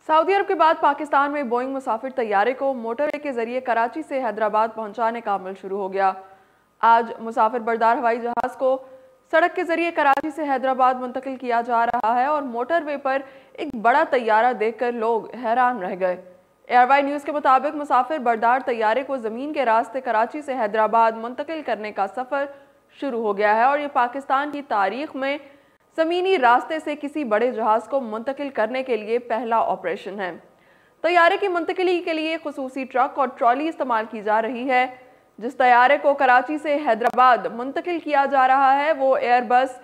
Saudi अरब के बाद पाकिस्तान में बोइंग मुसाफिर तैयारे को मोटरवे के जरिए कराची से हैदराबाद पहुंचाने का अमल शुरू हो गया। आज मुसाफिर बरदार हवाई जहाज को सड़क के जरिए कराची से हैदराबाद मुंतकिल किया जा रहा है और मोटरवे पर एक बड़ा तैयारा देखकर लोग हैरान रह गए। एयरवाई न्यूज़ के मुताबिक मुसाफिर बरदार तैयारे को ज़मीन के रास्ते कराची से हैदराबाद मुंतकिल करने का सफ़र शुरू हो गया है और ये पाकिस्तान की तारीख में ज़मीनी रास्ते से किसी बड़े जहाज़ को मुंतकिल करने के लिए पहला ऑपरेशन है। तैयारे की मुंतकिली के लिए खुसूसी ट्रक और ट्रॉली इस्तेमाल की जा रही है। जिस तैयारे को कराची से हैदराबाद मुंतकिल किया जा रहा है वो एयरबस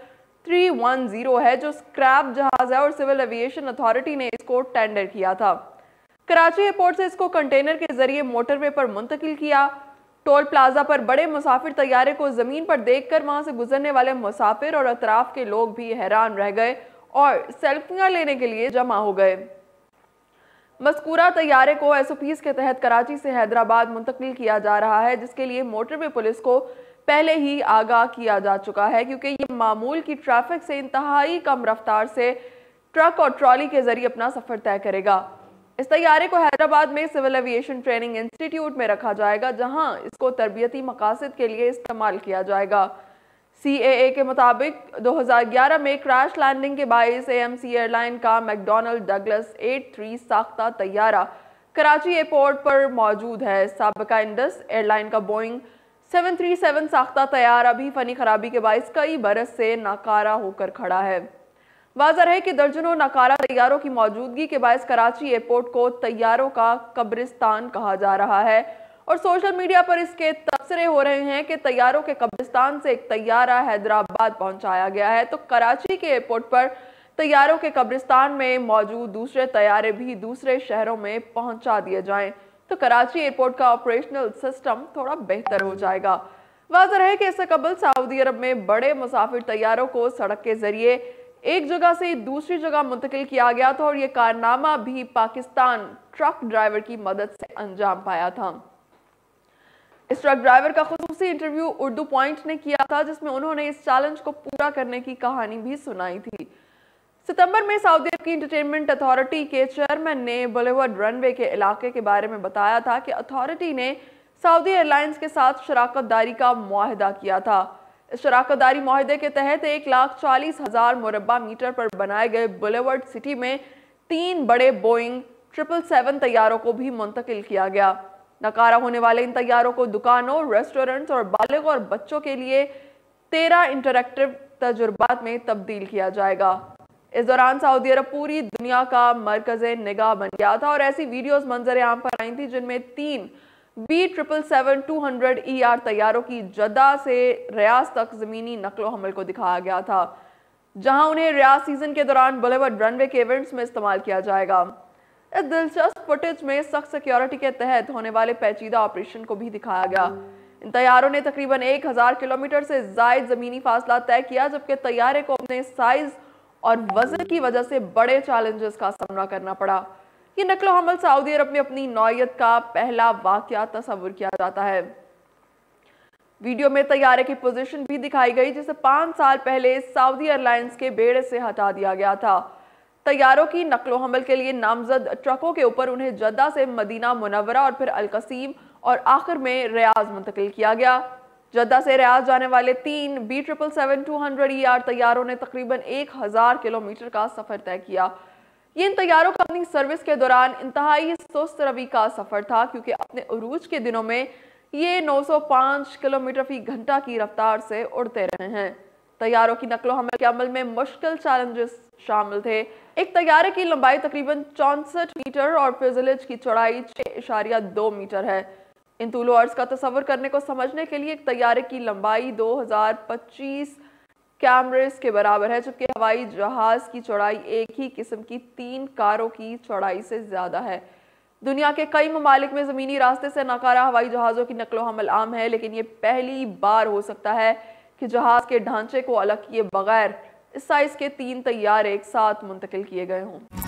310 है, जो स्क्रैप जहाज़ है और सिविल एविएशन अथॉरिटी ने इसको टेंडर किया था। कराची एयरपोर्ट से इसको कंटेनर के जरिए मोटरवे पर मुंतकिल किया। टोल प्लाजा पर बड़े मुसाफिर तैयारे को जमीन पर देखकर वहां से गुजरने वाले मुसाफिर और अतराफ के लोग भी हैरान रह गए और सेल्फियां लेने के लिए जमा हो गए। मज़कूरा तैयारे को SOPs के तहत कराची से हैदराबाद मुंतकिल किया जा रहा है, जिसके लिए मोटरवे पुलिस को पहले ही आगाह किया जा चुका है, क्योंकि ये मामूल की ट्रैफिक से इंतहाई कम रफ्तार से ट्रक और ट्रॉली के जरिए अपना सफर तय करेगा। इस तैयारे को हैदराबाद में सिविल एविएशन ट्रेनिंग इंस्टीट्यूट में रखा जाएगा, जहां इसको तरबियती मकासद के लिए इस्तेमाल किया जाएगा। CAA के मुताबिक 2011 में क्रैश लैंडिंग के बाइस AMC एयरलाइन का मैकडॉनल्ड डगलस 83 साख्ता तैयारा कराची एयरपोर्ट पर मौजूद है। साबिका इंडस एयरलाइन का बोइंग 737 साख्ता तैयारा भी फनी खराबी के बाइस कई बरस से नाकारा होकर खड़ा है। वाज़ह है कि दर्जनों नाकारा तैयारों की मौजूदगी के बायस कराची एयरपोर्ट को तैयारों का कब्रिस्तान कहा जा रहा है और सोशल मीडिया पर इसके तबसरे हो रहे हैं कि तैयारों के कब्रिस्तान से एक तैयारा हैदराबाद पहुंचाया गया है, तो कराची के एयरपोर्ट पर तैयारों के कब्रिस्तान में मौजूद दूसरे तैयारे भी दूसरे शहरों में पहुंचा दिए जाएं तो कराची एयरपोर्ट का ऑपरेशनल सिस्टम थोड़ा बेहतर हो जाएगा। वाज़ह है कि इससे कबल सऊदी अरब में बड़े मुसाफिर तैयारों को सड़क के जरिए एक जगह से दूसरी जगह मुंतकिल किया गया था और यह कारनामा भी पाकिस्तान ट्रक ड्राइवर की मदद से अंजाम पाया था। इस ट्रक ड्राइवर का खुसूसी इंटरव्यू उर्दू पॉइंट ने किया था, जिसमें उन्होंने इस चैलेंज को पूरा करने की कहानी भी सुनाई थी। सितंबर में सऊदी अरब की एंटरटेनमेंट अथॉरिटी के चेयरमैन ने बॉलीवुड रनवे के इलाके के बारे में बताया था कि अथॉरिटी ने सऊदी एयरलाइंस के साथ शराकतदारी का मुआहदा किया था। इस शराकतदारी मुआहदे के तहत 1,40,000 मुरब्बा मीटर पर बनाए गए बॉलीवुड सिटी में 3 बड़े बोइंग 777 तैयारों को भी मुंतकिल किया गया। नकारा होने वाले इन तैयारों को दुकानों, रेस्टोरेंट्स और बालिग और बच्चों के लिए 13 इंटरैक्टिव तजुर्बात में तब्दील किया जाएगा। इस दौरान सऊदी अरब पूरी दुनिया का मरकज़े निगाह बन गया था और ऐसी वीडियोस मंजर आम पर आई थी जिनमें 3 B777-200ER तैयारों की जद्दा से रियाज तक ज़मीनी नकलो हमल को दिखाया गया था, जहां उन्हें रियाज सीजन के दौरान बॉलीवुड रनवे के इवेंट्स में इस्तेमाल किया जाएगा। इस दिलचस्प फुटेज में सख्त सिक्योरिटी के तहत होने वाले पेचीदा ऑपरेशन को भी दिखाया गया। इन तैयारों ने तकरीबन 1000 किलोमीटर से ज़ायद ज़मीनी फासला तय किया, जबकि तैयारे को अपने साइज और वजन की वजह से बड़े चैलेंजेस का सामना करना पड़ा। ये नकलो हमल सऊदी अरब में अपनी नौयत का पहला वाकया तस्वुर किया जाता है। वीडियो में तैयारे की पोजीशन भी दिखाई गई, जिसे 5 साल पहले सऊदी एयरलाइंस के बेड़े से हटा दिया गया था। तैयारों की नकलो हमल के लिए नामजद ट्रकों के ऊपर उन्हें जद्दा से मदीना मुनव्वरा और फिर अल-कसीम और आखिर में रियाज मुंतकिल किया गया। जद्दा से रियाज जाने वाले 3 B777-200ER तैयारों ने तकरीबन 1000 किलोमीटर का सफर तय किया। ये इन तैयारों का अपनी सर्विस के दौरान इंतहाई सुस्त रवि का सफर था, क्योंकि अपने उरूज के दिनों में ये 905 किलोमीटर फी घंटा की रफ्तार से उड़ते रहे हैं। तैयारों की नकलो हमल के अमल में मुश्किल चैलेंजेस शामिल थे। एक तैयारे की लंबाई तकरीबन 64 मीटर और फ्यूज़लेज की चौड़ाई 6.2 मीटर है। इन तूलो अर्ज का तस्वर करने को समझने के लिए एक तैयारे की लंबाई 2025 कैमरेस के बराबर है, जबकि हवाई जहाज की चौड़ाई एक ही किस्म की 3 कारों की चौड़ाई से ज्यादा है। दुनिया के कई ममालिक में जमीनी रास्ते से नाकारा हवाई जहाज़ों की नकलो हमल आम है, लेकिन ये पहली बार हो सकता है कि जहाज के ढांचे को अलग किए बगैर इस साइज के 3 तैयारे एक साथ मुंतकिल किए गए हों।